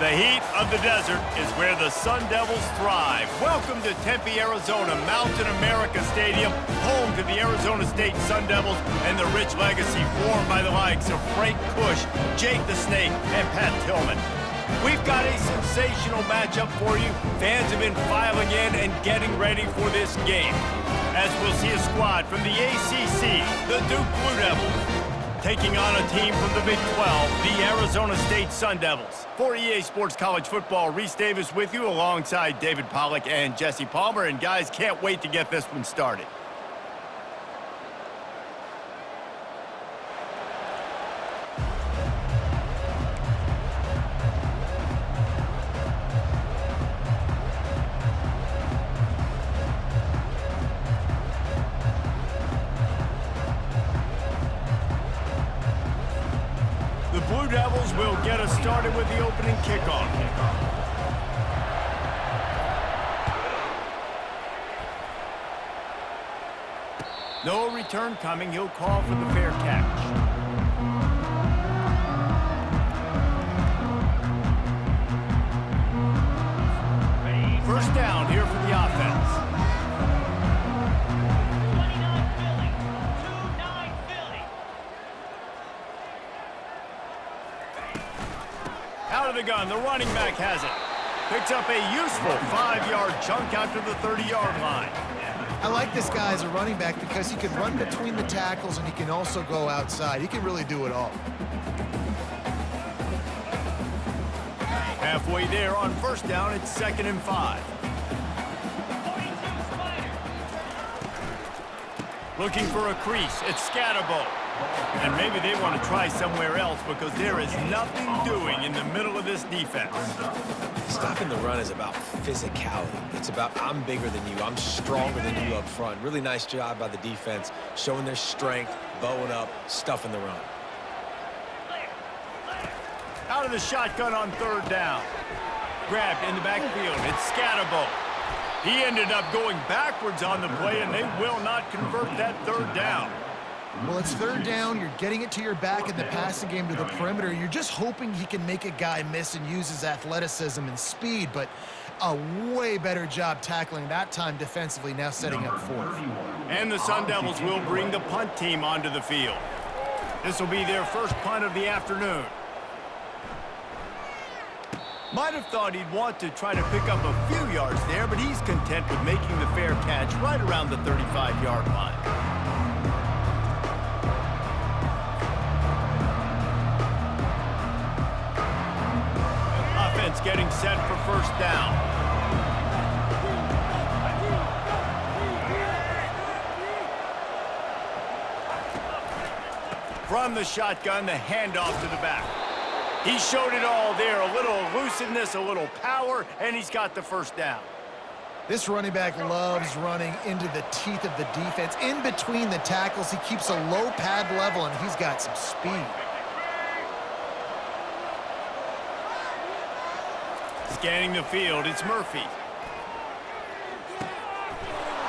The heat of the desert is where the Sun Devils thrive. Welcome to Tempe, Arizona, Mountain America Stadium, home to the Arizona State Sun Devils and the rich legacy formed by the likes of Frank Kush, Jake the Snake, and Pat Tillman. We've got a sensational matchup for you. Fans have been filing in and getting ready for this game, as we'll see a squad from the ACC, the Duke Blue Devils, taking on a team from the Big 12, the Arizona State Sun Devils. For EA Sports College Football, Reese Davis with you alongside David Pollack and Jesse Palmer. And guys, can't wait to get this one started. The Blue Devils will get us started with the opening kickoff. No return coming. He'll call for the fair catch. First down here for the offense. Out of the gun, the running back has it. Picks up a useful 5-yard chunk out to the 30-yard line. I like this guy as a running back because he can run between the tackles and he can also go outside. He can really do it all. Halfway there on first down, it's 2nd and 5. Looking for a crease, it's Scatterbo. And maybe they want to try somewhere else because there is nothing doing in the middle of this defense. Stopping the run is about physicality. It's about I'm bigger than you, I'm stronger than you up front. Really nice job by the defense, showing their strength, bowing up, stuffing the run. Out of the shotgun on 3rd down. Grabbed in the backfield, it's Scatterbo. He ended up going backwards on the play, and they will not convert that 3rd down. Well, it's 3rd down. You're getting it to your back in the passing game to the perimeter. You're just hoping he can make a guy miss and use his athleticism and speed, but a way better job tackling that time defensively, now setting up 4th. And the Sun Devils will bring the punt team onto the field. This will be their first punt of the afternoon. Might have thought he'd want to try to pick up a few yards there, but he's content with making the fair catch right around the 35-yard line. Offense getting set for first down. From the shotgun, the handoff to the back. He showed it all there, a little elusiveness, a little power, and he's got the first down. This running back loves running into the teeth of the defense. In between the tackles, he keeps a low pad level, and he's got some speed. Scanning the field, it's Murphy.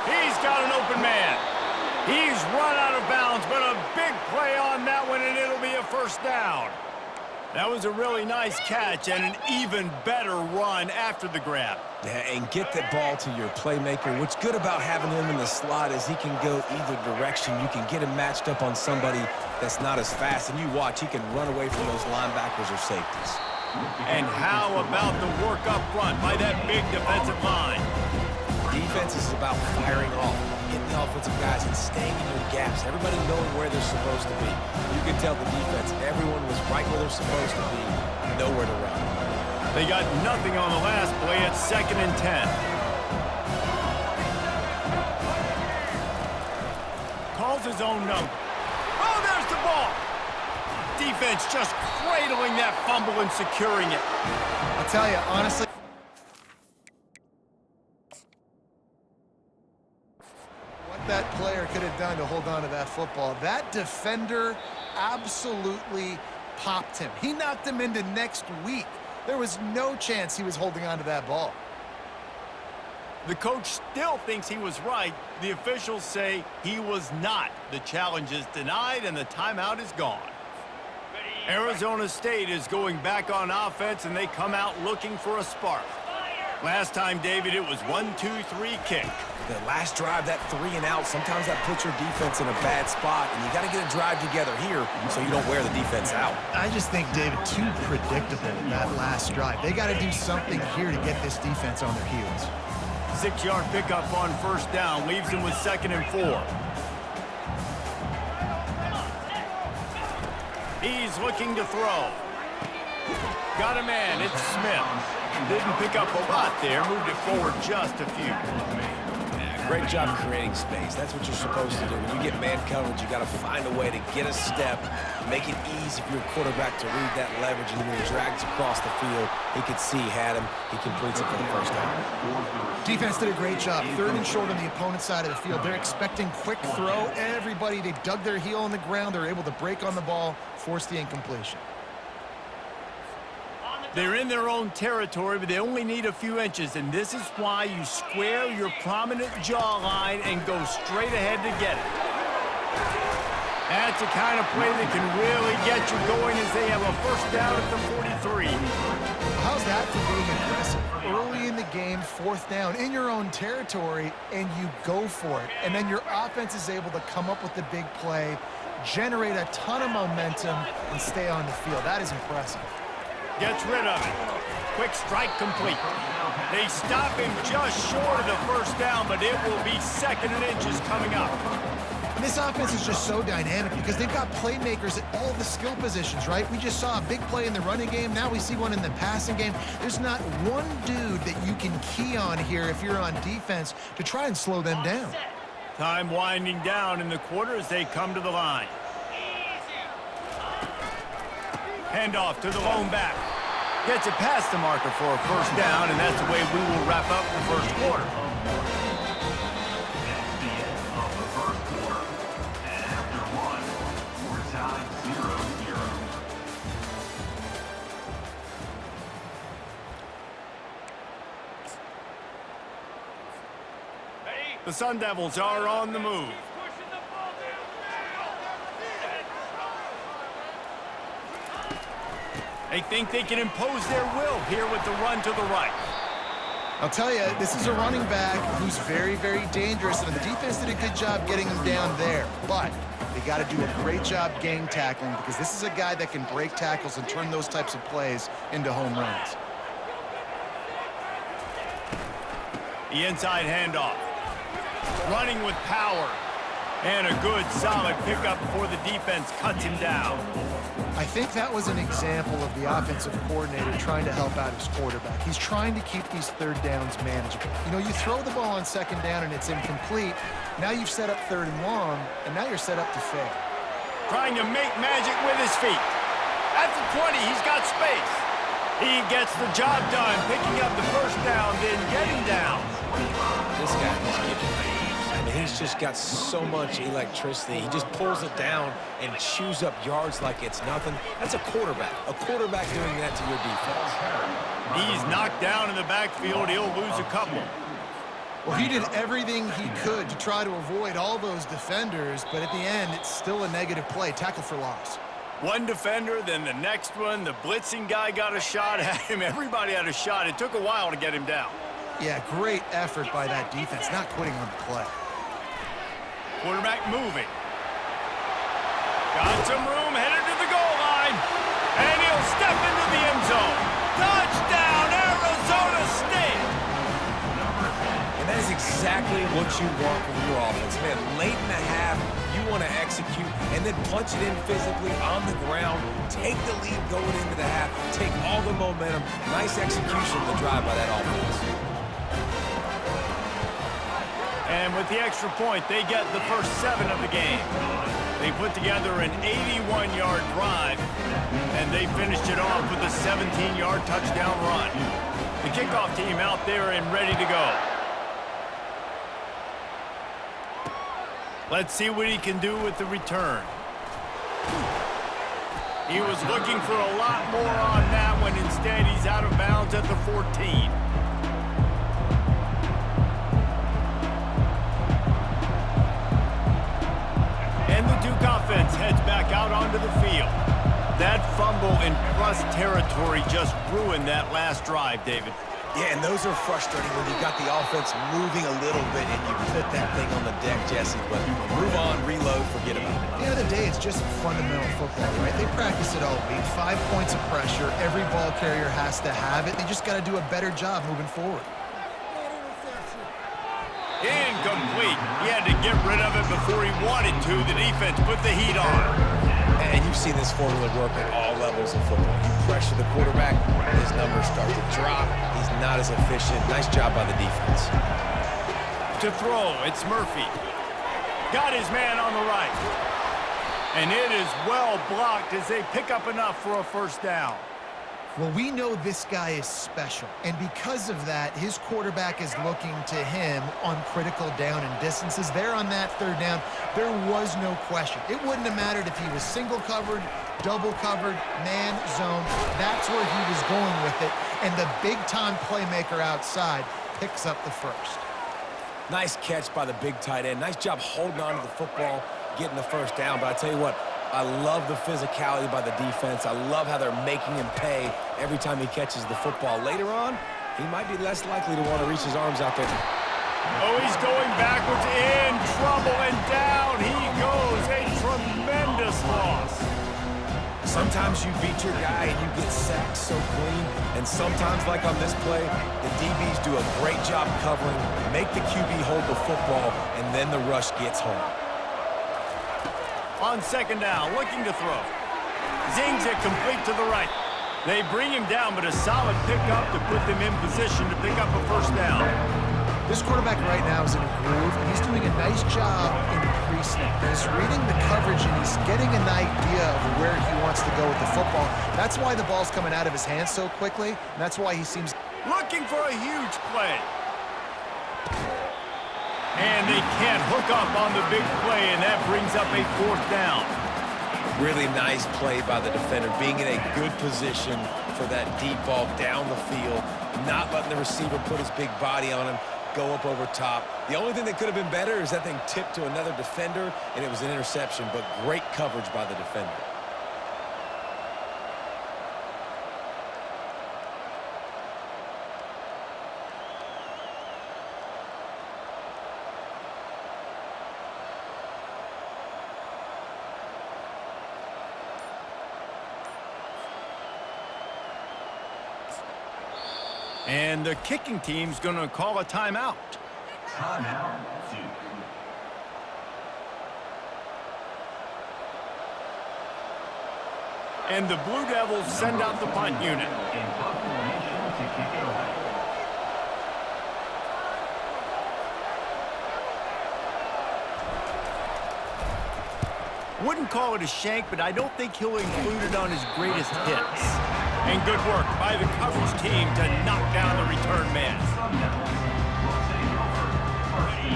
He's got an open man. He's run out of bounds, but a big play on that one, and it'll be a first down. That was a really nice catch and an even better run after the grab. Yeah, and get that ball to your playmaker. What's good about having him in the slot is he can go either direction. You can get him matched up on somebody that's not as fast, and you watch, he can run away from those linebackers or safeties. And how about the work up front by that big defensive line? Defense is about firing off, hitting the offensive guys and staying in your gaps. Everybody knowing where they're supposed to be. You can tell the defense, everyone was right where they're supposed to be, nowhere to run. They got nothing on the last play. It's 2nd and 10. Calls his own number. Oh, there's the ball. Defense just cradling that fumble and securing it. I'll tell you, honestly, what that player could have done to hold on to that football. That defender absolutely popped him. He knocked him into next week. There was no chance he was holding on to that ball. The coach still thinks he was right. The officials say he was not. The challenge is denied and the timeout is gone. Arizona State is going back on offense, and they come out looking for a spark. Last time, David, it was 1-2-3 kick. The last drive, that 3 and out, sometimes that puts your defense in a bad spot, and you got to get a drive together here so you don't wear the defense out. I just think, David, too predictable that last drive. They got to do something here to get this defense on their heels. 6-yard pickup on first down leaves them with 2nd and 4. He's looking to throw. Got a man. It's Smith. Didn't pick up a lot there. Moved it forward just a few. Yeah, great job creating space. That's what you're supposed to do. When you get man coverage, you got to find a way to get a step, make it easy for your quarterback to read that leverage, and when he drags across the field, he could see he had him. He completes it for the first down. Defense did a great job. 3rd and short on the opponent's side of the field. They're expecting quick throw. Everybody, they dug their heel on the ground. They're able to break on the ball, force the incompletion. They're in their own territory, but they only need a few inches, and this is why you square your prominent jawline and go straight ahead to get it. That's the kind of play that can really get you going as they have a first down at the 43. How's that for being aggressive? Early in the game, 4th down, in your own territory, and you go for it. And then your offense is able to come up with the big play, generate a ton of momentum, and stay on the field. That is impressive. Gets rid of it. Quick strike complete. They stop him just short of the first down, but it will be 2nd and inches coming up. And this offense is just so dynamic because they've got playmakers at all the skill positions, right? We just saw a big play in the running game. Now we see one in the passing game. There's not one dude that you can key on here if you're on defense to try and slow them down. Time winding down in the quarter as they come to the line. Handoff to the lone back. Gets it past the marker for a first down, and that's the way we will wrap up the first quarter. The Sun Devils are on the move. They think they can impose their will here with the run to the right. I'll tell you, this is a running back who's very, very dangerous, and the defense did a good job getting him down there. But they got to do a great job gang tackling because this is a guy that can break tackles and turn those types of plays into home runs. The inside handoff. Running with power. And a good, solid pickup before the defense cuts him down. I think that was an example of the offensive coordinator trying to help out his quarterback. He's trying to keep these 3rd downs manageable. You know, you throw the ball on 2nd down and it's incomplete. Now you've set up 3rd and long, and now you're set up to fail. Trying to make magic with his feet. At the 20, he's got space. He gets the job done, picking up the first down, then getting down. This guy is giving me. I mean, he's just got so much electricity. He just pulls it down and chews up yards like it's nothing. That's a quarterback. A quarterback doing that to your defense. He's knocked down in the backfield. He'll lose a couple. Well, he did everything he could to try to avoid all those defenders, but at the end, it's still a negative play. Tackle for loss. One defender, then the next one. The blitzing guy got a shot at him. Everybody had a shot. It took a while to get him down. Yeah, great effort by that defense, not quitting on the play. Quarterback moving. Got some room, headed to the goal line. And he'll step into the end zone. Touchdown, Arizona State! And that is exactly what you want from your offense. Man, late in the half, you want to execute and then punch it in physically on the ground. Take the lead going into the half. Take all the momentum. Nice execution of the drive by that offense. And with the extra point, they get the first 7 of the game. They put together an 81-yard drive, and they finished it off with a 17-yard touchdown run. The kickoff team out there and ready to go. Let's see what he can do with the return. He was looking for a lot more on that one. Instead, he's out of bounds at the 14. And the Duke offense heads back out onto the field. That fumble in plus territory just ruined that last drive, David. Yeah, and those are frustrating when you got the offense moving a little bit and you put that thing on the deck, Jesse. But move on, reload, forget about it. At the end of the day, it's just fundamental football, right? They practice it all week. 5 points of pressure. Every ball carrier has to have it. They just got to do a better job moving forward. Incomplete. He had to get rid of it before he wanted to. The defense put the heat on. And you've seen this formula work at all levels of football. You pressure the quarterback, his numbers start to drop. He's not as efficient. Nice job by the defense. To throw, it's Murphy. Got his man on the right. And it is well blocked as they pick up enough for a first down. Well, we know this guy is special, and because of that, his quarterback is looking to him on critical down and distances. There on that third down, there was no question. It wouldn't have mattered if he was single covered, double covered, man, zone. That's where he was going with it, and the big-time playmaker outside picks up the first. Nice catch by the big tight end. Nice job holding on to the football, getting the first down. But I tell you what, I love the physicality by the defense. I love how they're making him pay every time he catches the football. Later on, he might be less likely to want to reach his arms out there. Oh, he's going backwards, in trouble, and down he goes. A tremendous loss. Sometimes you beat your guy and you get sacked so clean, and sometimes, like on this play, the DBs do a great job covering, make the QB hold the football, and then the rush gets home. On second down, looking to throw. Zings it complete to the right. They bring him down, but a solid pickup to put them in position to pick up a first down. This quarterback right now is in a groove, and he's doing a nice job in the pre-snap. He's reading the coverage, and he's getting an idea of where he wants to go with the football. That's why the ball's coming out of his hands so quickly, and that's why he seems... Looking for a huge play. And they can't hook up on the big play, and that brings up a fourth down. Really nice play by the defender, being in a good position for that deep ball down the field, not letting the receiver put his big body on him, go up over top. The only thing that could have been better is that thing tipped to another defender, and it was an interception, but great coverage by the defender. And the kicking team's going to call a timeout. Timeout 2. And the Blue Devils send out the punt unit. In punt formation to kick it away. Wouldn't call it a shank, but I don't think he'll include it on his greatest hits. And good work by the coverage team to knock down the return man.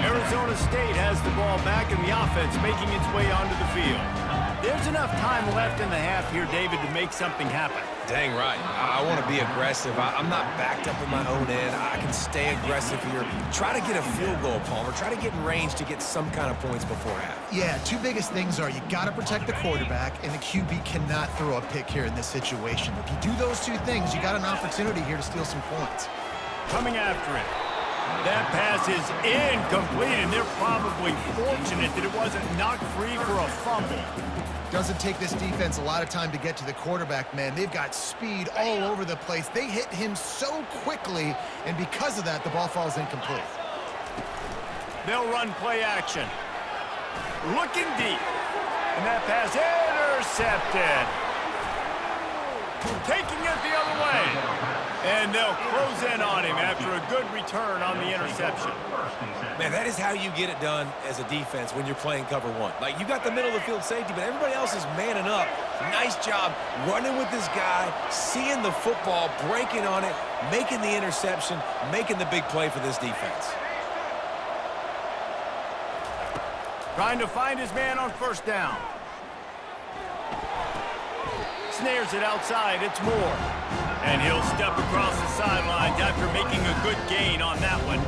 Arizona State has the ball back and the offense making its way onto the field. There's enough time left in the half here, David, to make something happen. Dang right. I want to be aggressive. I'm not backed up in my own end. I can stay aggressive here. Try to get a field goal, Palmer. Try to get in range to get some kind of points before half. Yeah, two biggest things are you got to protect the quarterback, and the QB cannot throw a pick here in this situation. If you do those two things, you got an opportunity here to steal some points. Coming after it. That pass is incomplete, and they're probably fortunate that it wasn't knocked free for a fumble. Doesn't take this defense a lot of time to get to the quarterback, man. They've got speed all over the place. They hit him so quickly, and because of that, the ball falls incomplete. They'll run play action. Looking deep. And that pass intercepted. Taking it the other way. And they'll close in on him after a good return on the interception. Man, that is how you get it done as a defense when you're playing cover one. Like, you got the middle of the field safety, but everybody else is manning up. Nice job running with this guy, seeing the football, breaking on it, making the interception, making the big play for this defense. Trying to find his man on first down. Snares it outside. It's Moore. And he'll step across the sidelines after making a good gain on that one.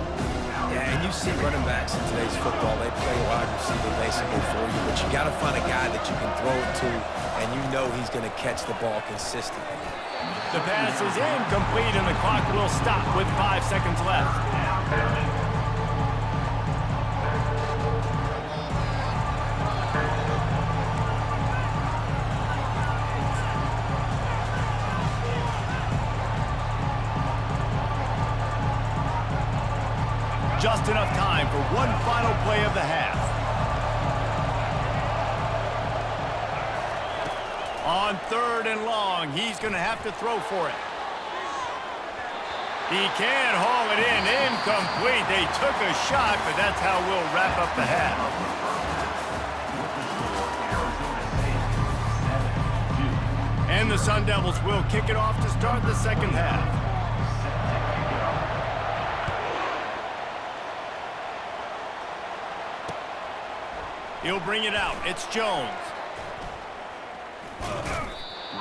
Yeah, and you see running backs in today's football, they play wide receiver. They physical for you, but you got to find a guy that you can throw it to, and you know he's going to catch the ball consistently. The pass is incomplete, and the clock will stop with 5 seconds left. Just enough time for one final play of the half. On 3rd and long, he's going to have to throw for it. He can't haul it in. Incomplete. They took a shot, but that's how we'll wrap up the half. And the Sun Devils will kick it off to start the second half. He'll bring it out. It's Jones.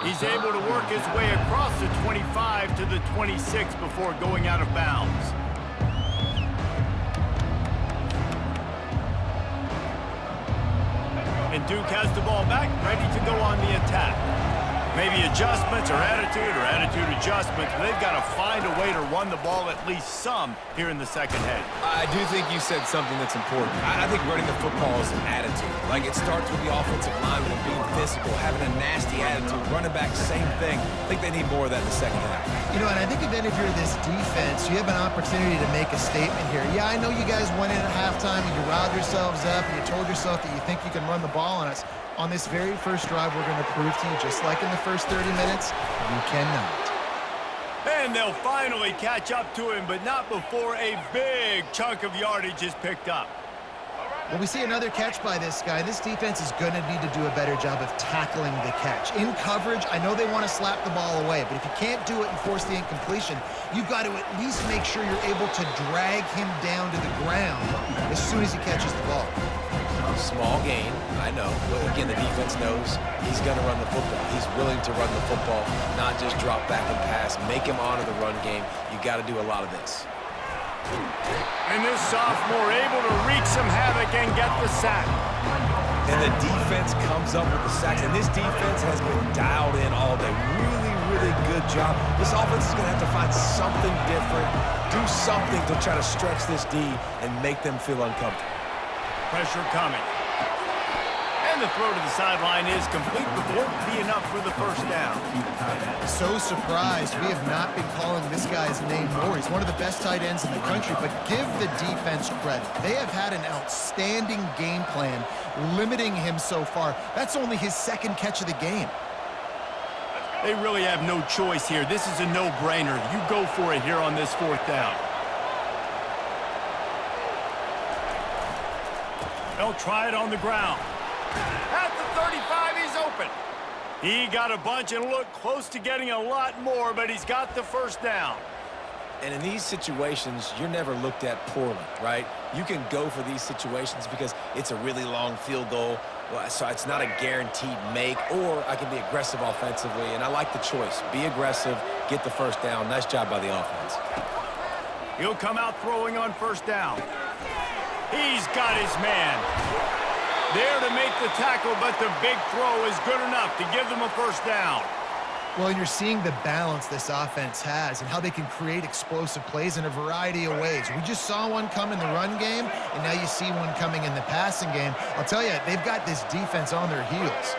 He's able to work his way across the 25 to the 26 before going out of bounds. And Duke has the ball back, ready to go on the attack. Maybe adjustments or attitude adjustments, but they've got to find a way to run the ball at least some here in the second half. I do think you said something that's important. I think running the football is an attitude. Like, it starts with the offensive lineman and being physical, having a nasty attitude. Running back, same thing. I think they need more of that in the second half. You know, and I think then if you're this defense, you have an opportunity to make a statement here. Yeah, I know you guys went in at halftime and you riled yourselves up and you told yourself that you think you can run the ball on us. On this very first drive, we're going to prove to you, just like in the first 30 minutes, you cannot. And they'll finally catch up to him, but not before a big chunk of yardage is picked up. Well, we see another catch by this guy. This defense is going to need to do a better job of tackling the catch. In coverage, I know they want to slap the ball away, but if you can't do it and force the incompletion, you've got to at least make sure you're able to drag him down to the ground as soon as he catches the ball. Small gain, I know. But again, the defense knows he's going to run the football. He's willing to run the football, not just drop back and pass. Make him honor the run game. You got to do a lot of this. And this sophomore able to wreak some havoc and get the sack. And the defense comes up with the sacks. And this defense has been dialed in all day. Really, really good job. This offense is going to have to find something different, do something to try to stretch this D and make them feel uncomfortable. Pressure coming. And the throw to the sideline is complete, but won't be enough for the first down. So surprised we have not been calling this guy's name more. He's one of the best tight ends in the country, but give the defense credit. They have had an outstanding game plan limiting him so far. That's only his second catch of the game. They really have no choice here. This is a no-brainer. You go for it here on this fourth down. They'll try it on the ground. At the 35, he's open. He got a bunch and looked close to getting a lot more, but he's got the first down. And in these situations, you're never looked at poorly, right? You can go for these situations because it's a really long field goal, so it's not a guaranteed make, or I can be aggressive offensively, and I like the choice. Be aggressive, get the first down. Nice job by the offense. He'll come out throwing on first down. He's got his man. There to make the tackle, but the big throw is good enough to give them a first down. Well, you're seeing the balance this offense has and how they can create explosive plays in a variety of ways. We just saw one come in the run game, and now you see one coming in the passing game. I'll tell you, they've got this defense on their heels.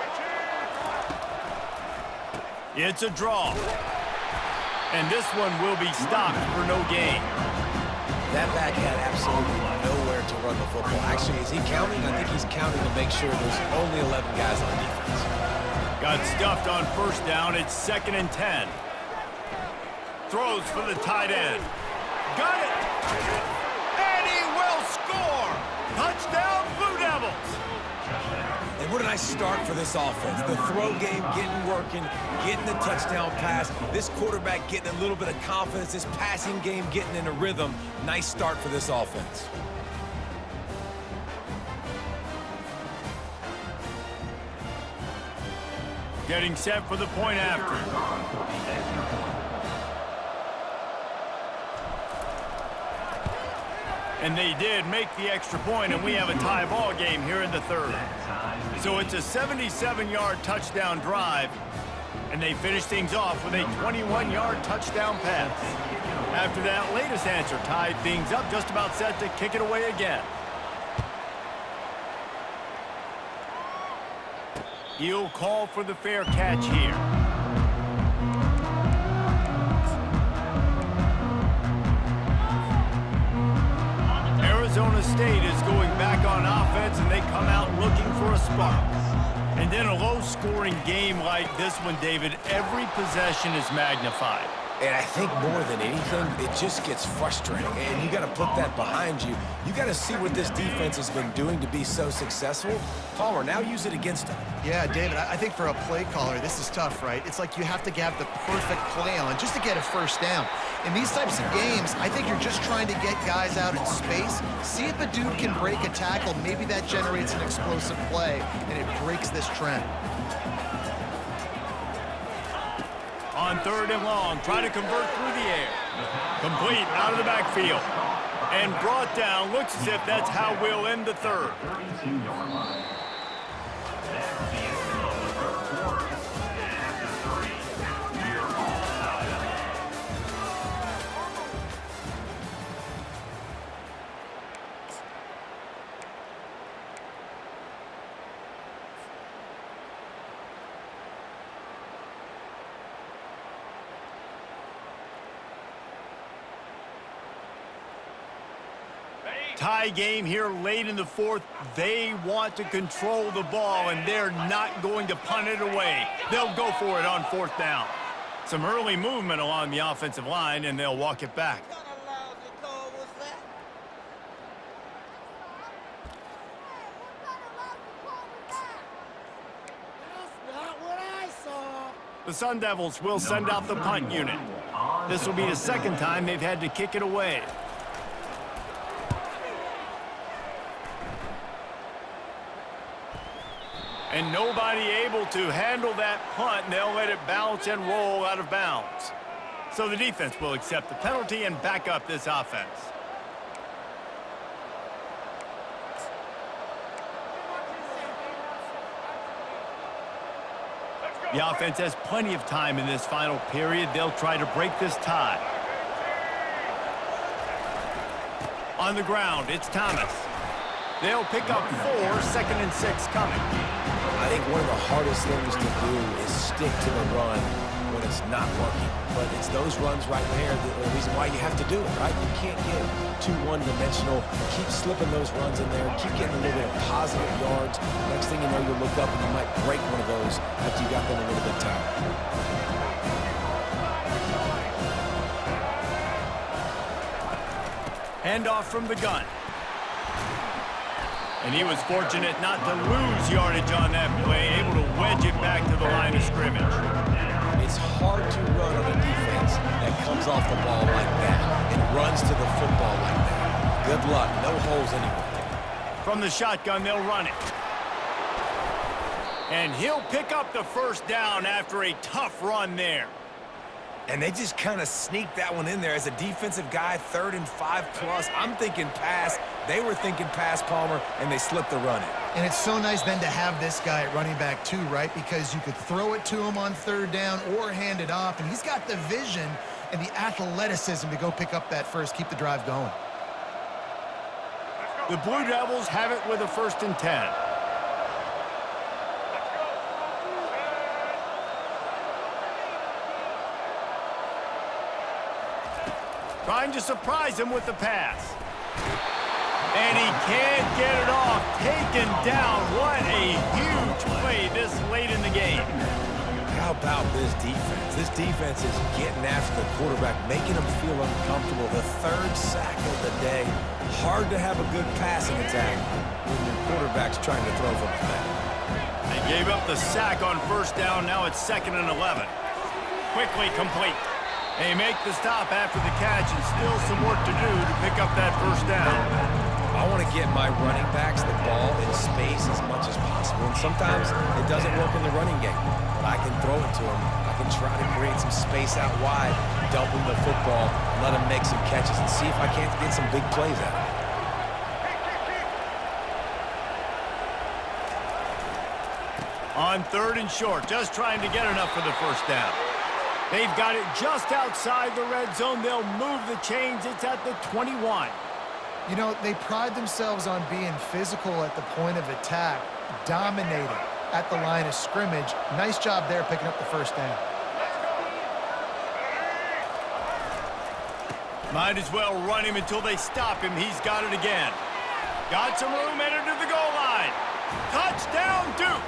It's a draw. And this one will be stopped for no gain. That back had absolutely nowhere to run the football. Actually, is he counting? I think he's counting to make sure there's only 11 guys on defense. Got stuffed on first down. It's 2nd and 10. Throws for the tight end. Got it! And he will score! Touchdown, Blue Devils! And what a nice start for this offense. The throw game getting working, getting the touchdown pass. This quarterback getting a little bit of confidence. This passing game getting in a rhythm. Nice start for this offense. Getting set for the point after. And they did make the extra point, and we have a tie ball game here in the third. So it's a 77-yard touchdown drive, and they finish things off with a 21-yard touchdown pass. After that latest answer tied things up, just about set to kick it away again. He'll call for the fair catch here. Arizona State is going back on offense, and they come out looking for a spark. And then a low-scoring game like this one, David, every possession is magnified. And I think more than anything, it just gets frustrating. And you got to put that behind you. You got to see what this defense has been doing to be so successful. Palmer, now use it against them. Yeah, David, I think for a play caller, this is tough, right? It's like you have to have the perfect play on just to get a first down. In these types of games, I think you're just trying to get guys out in space, see if a dude can break a tackle. Maybe that generates an explosive play, and it breaks this trend. On third and long, try to convert through the air. Complete out of the backfield. And brought down. Looks as if that's how we'll end the third. 32-yard line. That's the end of the first quarter. And after 3, we're all tied up. Tie game here late in the fourth. They want to control the ball, and they're not going to punt it away. They'll go for it on fourth down. Some early movement along the offensive line, and they'll walk it back. The Sun Devils will send out the punt unit. This will be the second time they've had to kick it away. And nobody able to handle that punt, and they'll let it bounce and roll out of bounds. So the defense will accept the penalty and back up this offense. The offense has plenty of time in this final period. They'll try to break this tie. On the ground, it's Thomas. They'll pick up 4, 2nd and 6 coming. I think one of the hardest things to do is stick to the run when it's not working. But it's those runs right there the reason why you have to do it, right? You can't get too one-dimensional. Keep slipping those runs in there. Keep getting a little bit of positive yards. Next thing you know, you'll look up and you might break one of those after you got them a little bit tired. Handoff from the gun. And he was fortunate not to lose yardage on that play, able to wedge it back to the line of scrimmage. It's hard to run on a defense that comes off the ball like that and runs to the football like that. Good luck. No holes anywhere. From the shotgun, they'll run it. And he'll pick up the first down after a tough run there. And they just kind of sneaked that one in there as a defensive guy, 3rd and 5+. I'm thinking pass. They were thinking pass, Palmer, and they slipped the run in. And it's so nice then to have this guy at running back too, right? Because you could throw it to him on 3rd down or hand it off, and he's got the vision and the athleticism to go pick up that first, keep the drive going. The Blue Devils have it with a 1st and 10. Trying to surprise him with the pass. And he can't get it off. Taken down. What a huge play this late in the game. How about this defense? This defense is getting after the quarterback, making him feel uncomfortable. The 3rd sack of the day. Hard to have a good passing attack when your quarterback's trying to throw from the back. They gave up the sack on 1st down. Now it's 2nd and 11. Quickly complete. They make the stop after the catch, and still some work to do to pick up that 1st down. I want to get my running backs the ball in space as much as possible, and sometimes it doesn't work in the running game, but I can throw it to them. I can try to create some space out wide, dump them the football, let them make some catches, and see if I can't get some big plays out of it. On 3rd and short, just trying to get enough for the first down. They've got it just outside the red zone. They'll move the chains. It's at the 21. You know, they pride themselves on being physical at the point of attack, dominating at the line of scrimmage. Nice job there picking up the first down. Might as well run him until they stop him. He's got it again. Got some room, headed to the goal line. Touchdown, Duke!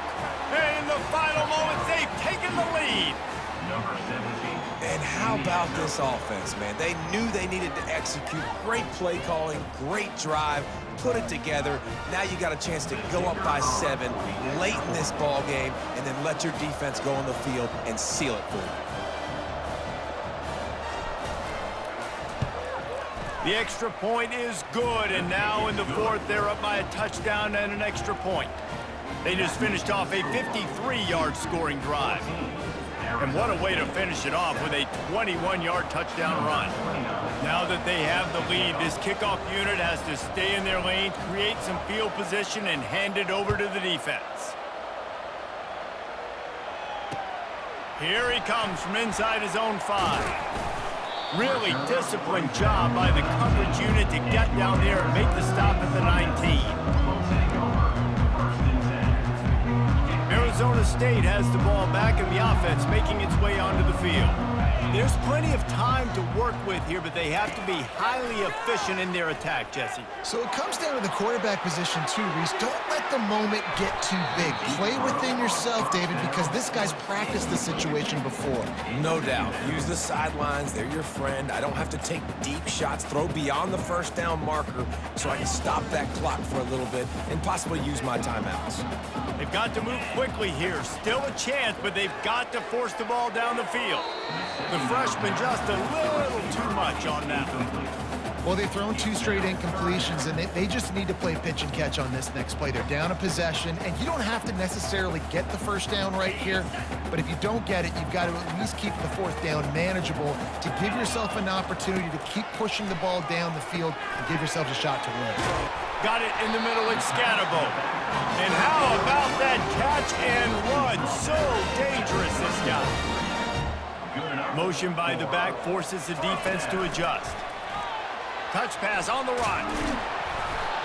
And in the final moments, they've taken the lead. Number 17. And how about this offense, man? They knew they needed to execute. Great play calling, great drive, put it together. Now you got a chance to go up by 7 late in this ball game and then let your defense go on the field and seal it for you. The extra point is good, and now in the 4th, they're up by a touchdown and an extra point. They just finished off a 53-yard scoring drive. And what a way to finish it off with a 21-yard touchdown run. Now that they have the lead, this kickoff unit has to stay in their lane, create some field position, and hand it over to the defense. Here he comes from inside his own 5. Really disciplined job by the coverage unit to get down there and make the stop at the 19. Arizona State has the ball back and the offense making its way onto the field. There's plenty of time to work with here, but they have to be highly efficient in their attack, Jesse. So it comes down to the quarterback position too, Reese. Don't let the moment get too big. Play within yourself, David, because this guy's practiced the situation before. No doubt. Use the sidelines. They're your friend. I don't have to take deep shots, throw beyond the first down marker so I can stop that clock for a little bit and possibly use my timeouts. They've got to move quickly here. Still a chance, but they've got to force the ball down the field. The freshman just a little too much on that one. Well, they've thrown 2 straight incompletions, and they just need to play pitch and catch on this next play. They're down a possession, and you don't have to necessarily get the first down right here, but if you don't get it, you've got to at least keep the 4th down manageable to give yourself an opportunity to keep pushing the ball down the field and give yourself a shot to win. Got it in the middle, it's Scatterbo. And how about that catch and run? So dangerous, this guy. Motion by the back forces the defense to adjust. Touch pass on the run.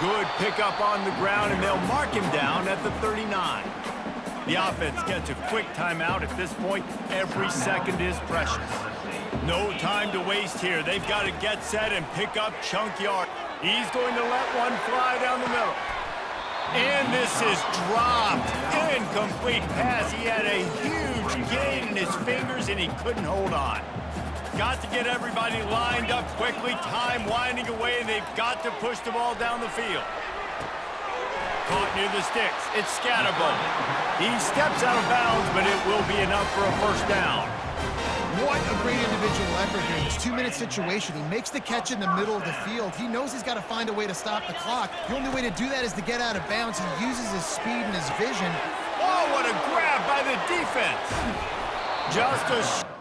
Good pickup on the ground, and they'll mark him down at the 39. The offense gets a quick timeout at this point. Every second is precious. No time to waste here. They've got to get set and pick up chunk yard. He's going to let one fly down the middle. And this is dropped. Incomplete pass. He had a huge gain in his fingers, and he couldn't hold on. Got to get everybody lined up quickly. Time winding away, and they've got to push the ball down the field. Caught near the sticks. It's Scatterbo. He steps out of bounds, but it will be enough for a first down. What a great individual effort here in this 2-minute situation. He makes the catch in the middle of the field. He knows he's got to find a way to stop the clock. The only way to do that is to get out of bounds. He uses his speed and his vision. Oh, what a grab by the defense. Just a...